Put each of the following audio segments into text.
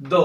2,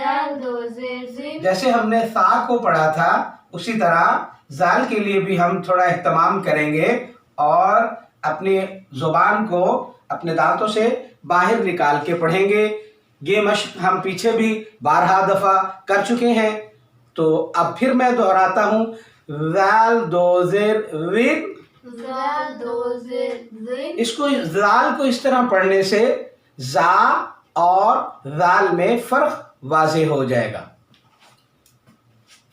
زال دو زیر زین. جیسے ہم نے سا کو پڑھا تھا اسی طرح زال کے لیے بھی ہم تھوڑا اہتمام کریں گے اور اپنی زبان کو اپنے دانتوں سے باہر نکال کے پڑھیں گے. یہ مشق ہم پیچھے بھی بارہا دفعہ کر چکے ہیں، تو اب پھر میں دہراتا ہوں. زال دو زیر وین. زال دو زیر زین. اس کو زال کو اس طرح پڑھنے سے زا اور زال میں فرق واضح ہو جائے گا.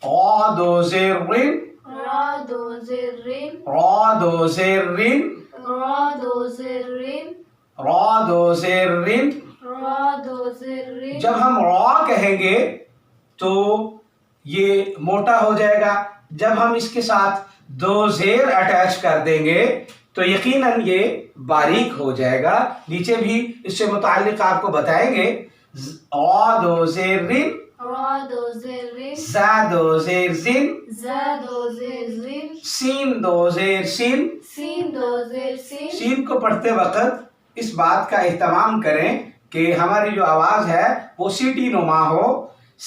را دو زیر رین. را دو زیر رین. را دو زیر رین. را دو زیر رین. را دو زیر رین. را دو زیر رین. جب ہم را کہیں گے تو یہ موٹا ہو جائے گا. جب ہم اس کے ساتھ دو زیر اٹیچ کر دیں گے تو یقیناً یہ باریک ہو جائے گا. نیچے بھی اس سے متعلق آپ کو بتائیں گے. را دو زیر رین. را دو زیر رین. زا دو زیر زین. زا دو زیر زین. سین دو زیر سین. سین دو زیر سین. سین کو پڑھتے وقت اس بات کا اہتمام کریں کہ ہماری جو آواز ہے وہ سیٹی نما ہو.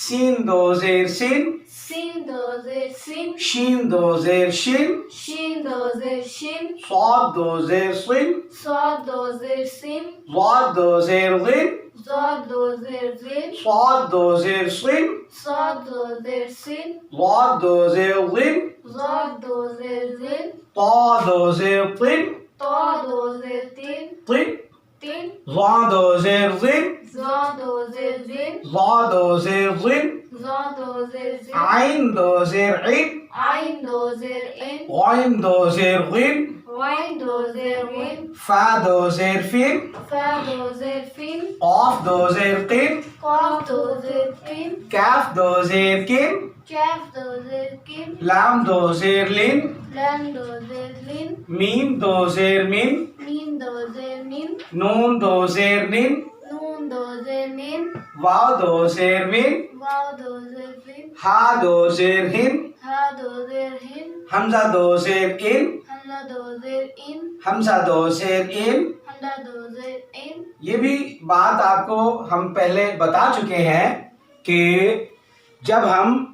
سین دو زیر سین. سین دو زیر سین. شین دو زیر شین. شین دو زیر شین. صاد دو زیر صین. صاد دو زیر سین. ضاد دو زیر غین. زاد دو زیر زین. صاد دو زیر صین. صاد دو زیر سین. ضاد دو زیر غین. زاد دو زیر زین. طا دو زیر طین. تا دو زیر تین. طین. تین. ضا دو زیر زین. زا دو زیر زین. ضا دو زیر غین. زا دو زیر زین. عین دو زیر عین. عین دو زیر این. غین دو زیر غین. غین دو زیر غین. فا دو زیر فین. فا دو زیر فین. قاف دو زیر قین. قاف دو زیر قین. کاف دو زیر کین. کاف دو زیر کین. لام دو زیر لین. لام دو زیر لین. میم دو زیر مین. میم دو زیر میم. نون دو زیر نین. نون دو زیر نین. واو دو زیر وین. واو دو زیر فین. ہا دو زیر ہن. ہا دو زیر ہن. حمزہ دو زیر ان. حمزہ دو زیر ان. حمزہ دو زیر ان. حمزہ دو زیر ان. یہ بھی بات آپ کو ہم پہلے بتا چکے ہیں کہ جب ہم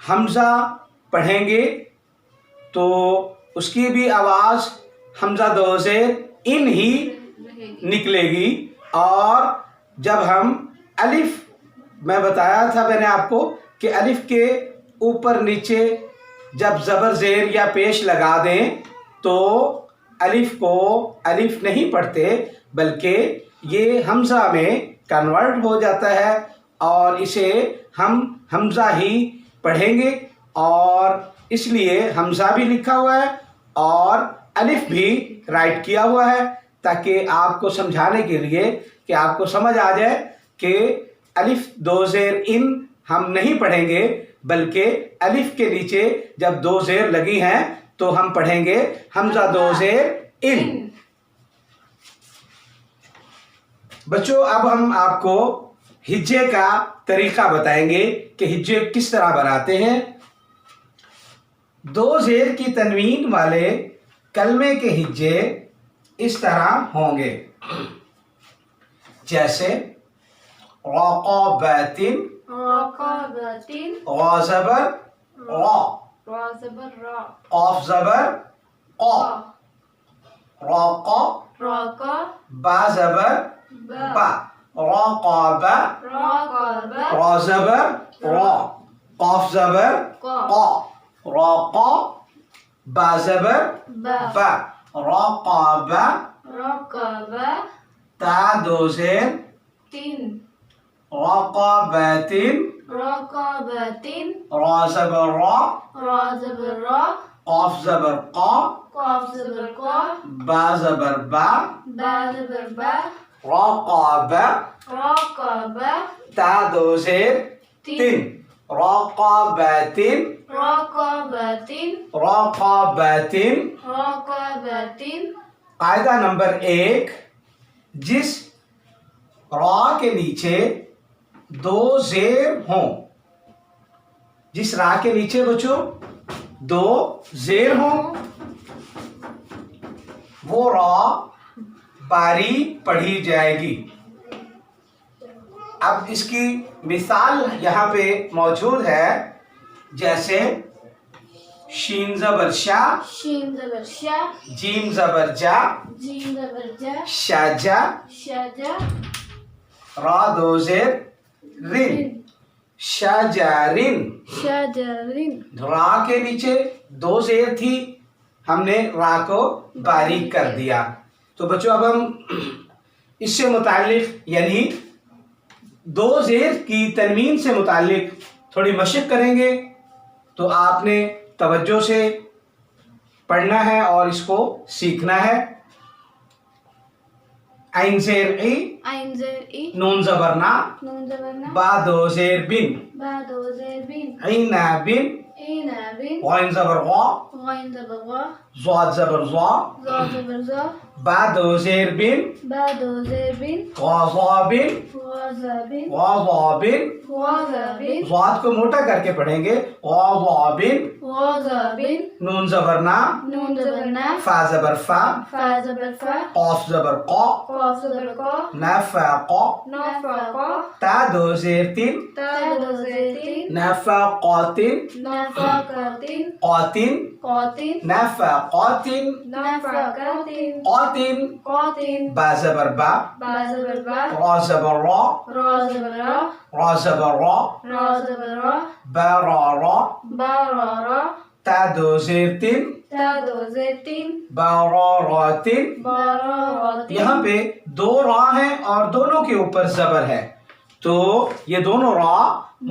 حمزہ پڑھیں گے تو اس کی بھی آواز حمزہ دو زیر ان ہی نکلے گی. اور جب ہم الف، میں بتایا تھا میں نے آپ کو کہ الف کے اوپر نیچے جب زبر زیر یا پیش لگا دیں تو الف کو الف نہیں پڑھتے بلکہ یہ حمزہ میں کنورٹ ہو جاتا ہے اور اسے ہم حمزہ ہی پڑھیں گے. اور اس لیے حمزہ بھی لکھا ہوا ہے اور الف بھی رائٹ کیا ہوا ہے تاکہ آپ کو سمجھانے کے لیے کہ آپ کو سمجھ آ جائے کہ الف دو زیر ان ہم نہیں پڑھیں گے بلکہ الف کے نیچے جب دو زیر لگی ہیں تو ہم پڑھیں گے حمزہ دو زیر ان. بچوں اب ہم آپ کو ہجے کا طریقہ بتائیں گے کہ ہجے کس طرح بناتے ہیں. دو زیر کی تنوین والے کلمے کے ہجے اس طرح ہوں گے جیسے رقابات. رقابات. را زبر را. را زبر را. قاف زبر قا. راقا. راقا. با زبر با. راقابا. راقابا. را زبر را. قاف زبر قا. راقا. با زبر با. با. راقابا. راقابا. تا دو زیر. تین. رقابات. رقابات. را زبر را. را زبر را. قاف زبر قا. قاف زبر قا. با زبر با. با زبر با. راقابا. راقابا. تا دو زیر. تین. رقابات. رقابات. رقابات. رقابات. قاعدہ نمبر 1، جس را کے نیچے دو زیر ہوں، جس را کے نیچے بچوں دو زیر ہوں وہ را باریک پڑھی جائے گی. اب اس کی مثال یہاں پہ موجود ہے، جیسے شین زبر شا، شین زبر شا، جیم زبر جا، جیم زبر جا، شاجا، شجا، را دو زیر رن، شجرن. شجرن. را کے نیچے دو زیر تھی، ہم نے را کو باریک کر دیا. تو بچوں اب ہم اس سے متعلق یعنی دو زیر کی تنوین سے متعلق تھوڑی مشق کریں گے. تو آپ نے توجہ سے پڑھنا ہے اور اس کو سیکھنا ہے. عین زیر ای، عین زیر ای، نون زبر نا، نون زبر نا، با دو زیر بن، با دو زیر بین، عین بن، عین بین، غین زبر غا، غین زبر غا، ضاد زبر ضا، ضاد زبر زا، با دو زیر بن، با دو زیر بین، غا ضا بن، غا زا بین، غا ضا بن. غا زا بین، ضاد کو موٹا کر کے پڑھیں گے، غا ضا بن. غا زا بین، نون زبر نا، نون زبر نا، فا زبر فا، فا زبر فا، قاف زبر قا، قاف زبر قا، نفقا. نفقا، تا دو زیر تین، تا دو زیر تین، نفقاتن، نفقاتین، قاتن، قاتین، نفقاتن، نفقاتین، قاتن. قاتین، با زبر با، با زبر با، را زبر را، را زبر را، را زبر را، را زبر را، با را را. با را را، تا دو زیر تین، تا دو زیر تین، با را راتن. با را را تین. یہاں پہ دو را ہیں اور دونوں کے اوپر زبر ہے، تو یہ دونوں را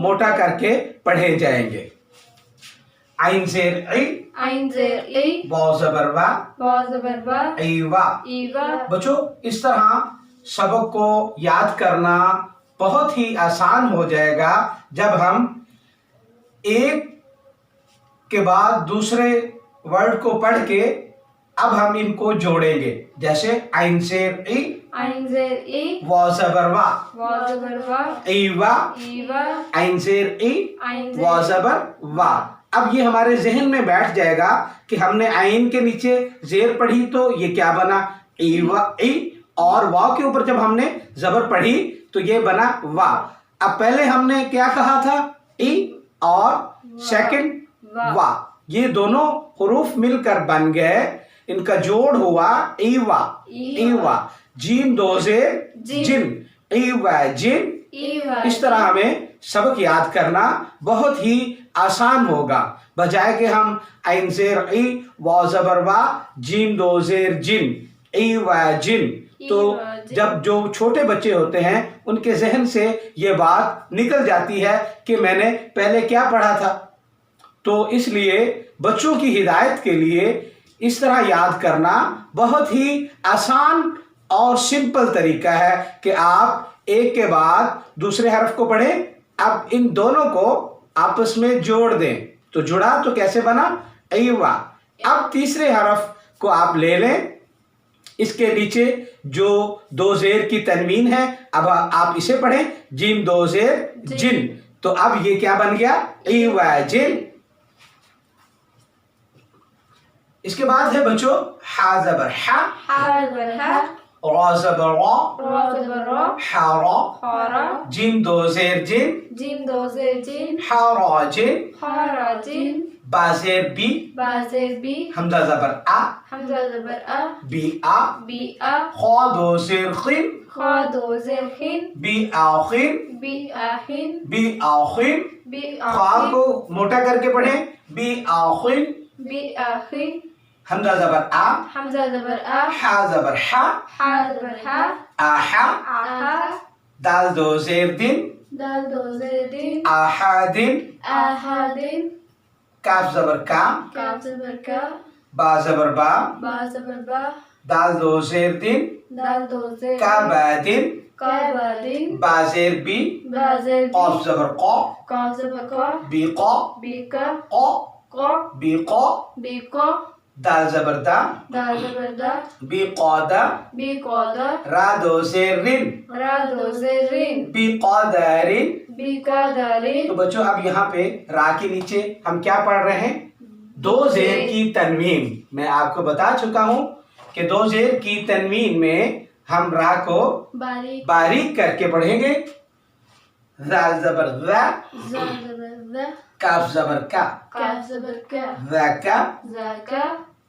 موٹا کر کے پڑھے جائیں گے. عین زیر ای، عین زیر ای، با زبر وا، با زبر با، ایوا. ایوا. بچوں اس طرح سبق کو یاد کرنا بہت ہی آسان ہو جائے گا جب ہم ایک کے بعد دوسرے ورڈ کو پڑھ کے اب ہم ان کو جوڑیں گے. جیسے عین زیر ای، عین زیر ای، وا زبر وا، وا زبر وا، ایوا. ایوا. عین زیر ای، عین زیر وا زبر وا. اب یہ ہمارے ذہن میں بیٹھ جائے گا کہ ہم نے عین کے نیچے زیر پڑھی تو یہ کیا بنا، ایوا ای، اور وا کے اوپر جب ہم نے زبر پڑھی تو یہ بنا وا. اب پہلے ہم نے کیا کہا تھا، ای، اور سیکنڈ وا. یہ دونوں حروف مل کر بن گئے، ان کا جوڑ ہوا ایوا. ایوا. جیم دو زیر جن، ایوا جن. ایوا. اس طرح ہمیں سبق یاد کرنا بہت ہی آسان ہوگا، بجائے کہ ہم عین زیر ای، وا زبر وا، جیم دو زیر جن، ایوا جن. تو جب جو چھوٹے بچے ہوتے ہیں ان کے ذہن سے یہ بات نکل جاتی ہے کہ میں نے پہلے کیا پڑھا تھا. تو اس لیے بچوں کی ہدایت کے لیے اس طرح یاد کرنا بہت ہی آسان اور سمپل طریقہ ہے کہ آپ ایک کے بعد دوسرے حرف کو پڑھیں. اب ان دونوں کو آپس میں جوڑ دیں تو جڑا تو کیسے بنا، ایوا. اب تیسرے حرف کو آپ لے لیں، اس کے نیچے جو دو زیر کی تنوین ہے اب آپ اسے پڑھیں، جیم دو زیر جن. تو اب یہ کیا بن گیا، ایوا جن. اس کے بعد ہے بچوں حا زبر حا، حا زبر حا، را زبر را، را زبر را، حا را. حا را، جیم دو زیر جن، جیم دو زیر جیم، حا را جن. حا را جیم، با زیر بی، با زیر بی، حمزہ زبر آ، حمزہ زبر آ، بی آ. بی آ، خا دو زیر خین، خا دو زیر خین، بی آخین، بی آخین، بی آخین. بی خا آخین، کو موٹا کر کے پڑھیں، بی آخین. بی آخین، حمزہ زبر آ، حمزہ زبر آ، حا زبر حا، حا زبر حا، آحا. آہا، دال دو زیر دن، دال دو زیر دین، آحادن. آحادین، کاف زبر کا، کاف زبر کا، با زبر با. با زبر با، دال دو زیر دن، دال دو زیر کا بادن. کابادین، با زیر بی، با زیر بی، قاف زبر قا، قاف زبر قا، بی قا، بی کا، قا. قا، بی قا. بی کا، دال زبر دا، دال زبر دا، بی قادا. بی قادا، را دو زیر رن، را دو زیر رین، بی قادرن. بی کا دارین. تو بچوں اب یہاں پہ را کے نیچے ہم کیا پڑھ رہے ہیں، دو زیر کی تنوین. میں آپ کو بتا چکا ہوں کہ دو زیر کی تنوین میں ہم را کو باریک باریک کر کے پڑھیں گے. زال زبر ذا، زا زبر ذا، کاف زبر کا، کاف زبر کا، ذاکا، ذاکا،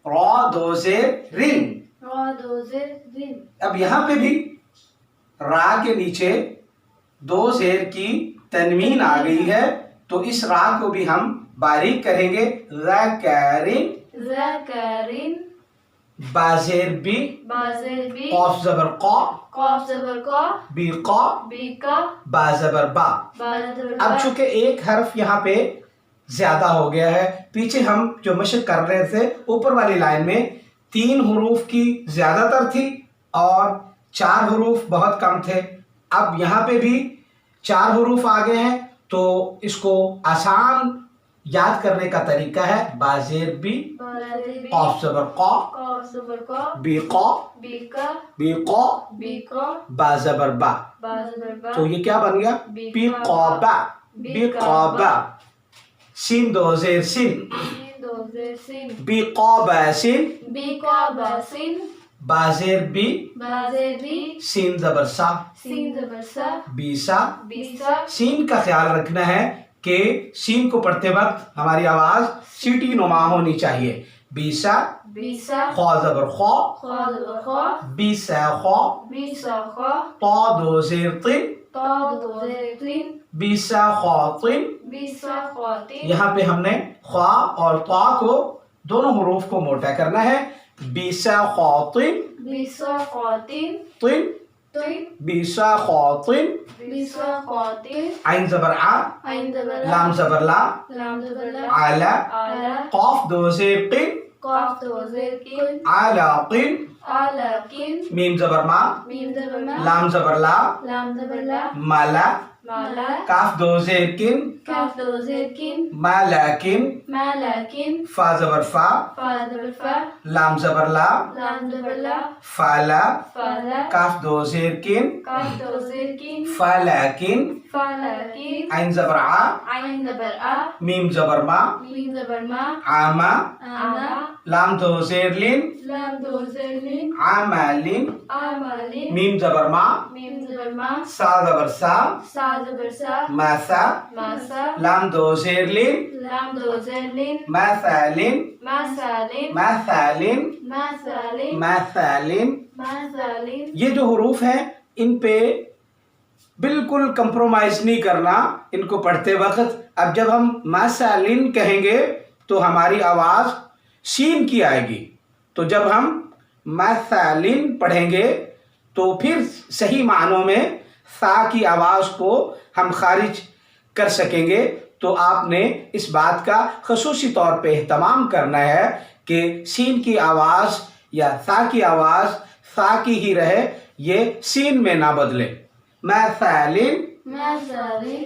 را دو زیر رن. را دو زیر رن. اب یہاں پہ بھی را کے نیچے دو زیر کی تنوین آ گئی ہے، تو اس را کو بھی ہم باریک کریں گے. ذکرن، ذکرن، با زیر بی، با زیر بی، قاف زبر قا، قاف زبر قا، بی قا، بی کا، با زبر با. با زبر اب با. چونکہ ایک حرف یہاں پہ زیادہ ہو گیا ہے، پیچھے ہم جو مشق کر رہے تھے اوپر والی لائن میں 3 حروف کی زیادہ تر تھی اور 4 حروف بہت کم تھے. اب یہاں پہ بھی 4 حروف آ گئے ہیں، تو اس کو آسان یاد کرنے کا طریقہ ہے با زیر بی، با زیر بی، قاف زبر قا، قاف زبر قا، بی قا، بی کا، بی قا، بی کا، با زبر با. با زبر با. تو یہ کیا بن گیا؟ بی قا با، بی قا با. سین دو زیر سین، سین دو زیر سین، بی قا با سین، بی کا با سین، با زیر بی، با زیر بی، سین زبر سا، سین زبر سا، بی سا. بی سا. سین کا خیال رکھنا ہے کہ سین کو پڑھتے وقت ہماری آواز سیٹی نما ہونی چاہیے. بی سا، بی سا، خا زبر خا، خا زبر خا، بی سا خا، بی سا خا، طا دو زیر طن، تا دو زیر تین، بی سا خا طن. بی سا خا تین. یہاں پہ ہم نے خا اور طا کو دونوں حروف کو موٹا کرنا ہے. بی سا خا طن، بی سا خا تین، طن، تین، بی سا خا طن. بی سا خا تین، عین زبر ع، عین زبر لا، لام زبر لا، لام زبر لا، علا، آلا، قاف دو زیر قن، قاف دو زیر کن، علا قن. آلا کن، میم زبر ما، میم زبر ما، لام زبر لا، لام زبر لا، مالا، مالا، کاف دو زیر کن، کاف دو زیر کن، مالاکن. مالا کن، فا زبر فا، فا زبر فا، لام زبر لا، لام زبر لا، فالا، فالا، کاف دو زیر کن، کاف دو زیر کن، فالاکن. فالا کن، عین زبر ع، عین زبر آ، میم زبر ما، میم زبر ما، عاما، آما، لام دو زیر لن، لام دو زیر لن، عامالن. آمالن، میم زبر ما، میم زبر ما، سا زبر سا، سا زبر سا، ماسا، ماسا، لام دو زیر لن، لام دو زیر لن، مثالن، ماسالن، مثالن، ماسالن، مثالن. ماسالن. یہ جو حروف ہیں ان پہ بالکل کمپرومائز نہیں کرنا ان کو پڑھتے وقت. اب جب ہم مثالن کہیں گے تو ہماری آواز سین کی آئے گی، تو جب ہم مثالن پڑھیں گے تو پھر صحیح معنوں میں سا کی آواز کو ہم خارج کر سکیں گے. تو آپ نے اس بات کا خصوصی طور پہ اہتمام کرنا ہے کہ سین کی آواز یا سا کی آواز سا کی ہی رہے، یہ سین میں نہ بدلے. مثالن، ماسالن،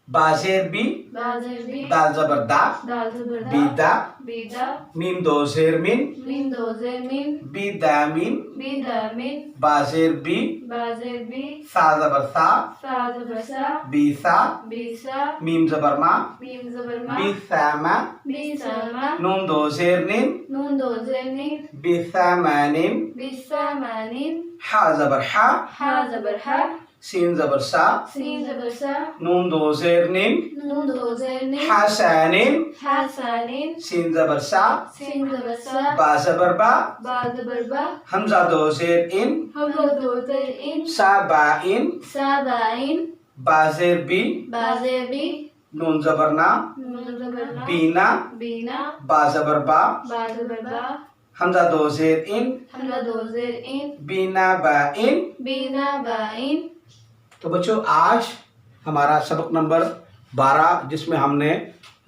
با زیر بی، با زیر بی، دال زبر دا، دال زبر دا، بی دا، بیدا، میم دو زیر من، میم دو زیر مین، بی دا میم، بیدا مین، با زیر بی، با زیر بی، سا زبر سا، سا زبر سا، بی سا، بیسا، میم زبر ما، میم زبر ما، بی ساما، بیساما، نون دو زیر نین، نون دو زیر نین، بی سامانین. بیسامانین، حا زبر حا، حا زبر حا، سین زبر سا، سین زبر سا، نون دو زیر نین، نون دو زیر نین، حسانین. حسانین، سین زبر سا، سین زبر سا، با زبر با، با زبر با، حمزہ دو زیر ان، حمزہ دو زیر ان، سا با ان، سابعین، با زیر بی، با زیر بی، نون زبر نا، نون زبر نا، بینا، بینا، با زبر با، با زبر با، حمزہ دو زیر ان، حمزہ دو زیر ان، بینا با ان. بینا بائن. تو بچوں آج ہمارا سبق نمبر 12 جس میں ہم نے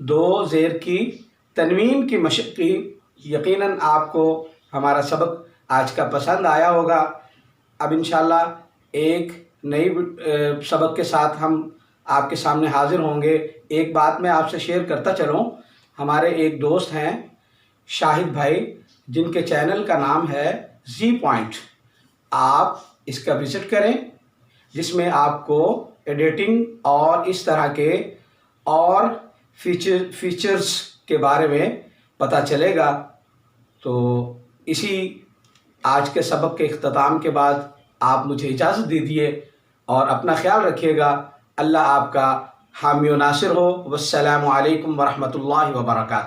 2 زیر کی تنوین کی مشق کی. یقیناً آپ کو ہمارا سبق آج کا پسند آیا ہوگا. اب انشاءاللہ ایک نئی سبق کے ساتھ ہم آپ کے سامنے حاضر ہوں گے. ایک بات میں آپ سے شیئر کرتا چلوں، ہمارے ایک دوست ہیں شاہد بھائی، جن کے چینل کا نام ہے زی پوائنٹ. آپ اس کا وزٹ کریں، جس میں آپ کو ایڈیٹنگ اور اس طرح کے اور فیچرز کے بارے میں پتہ چلے گا. تو اسی آج کے سبق کے اختتام کے بعد آپ مجھے اجازت دیجیے. اور اپنا خیال رکھیے گا. اللہ آپ کا حامی و ناصر ہو. والسلام علیکم ورحمۃ اللہ وبرکاتہ.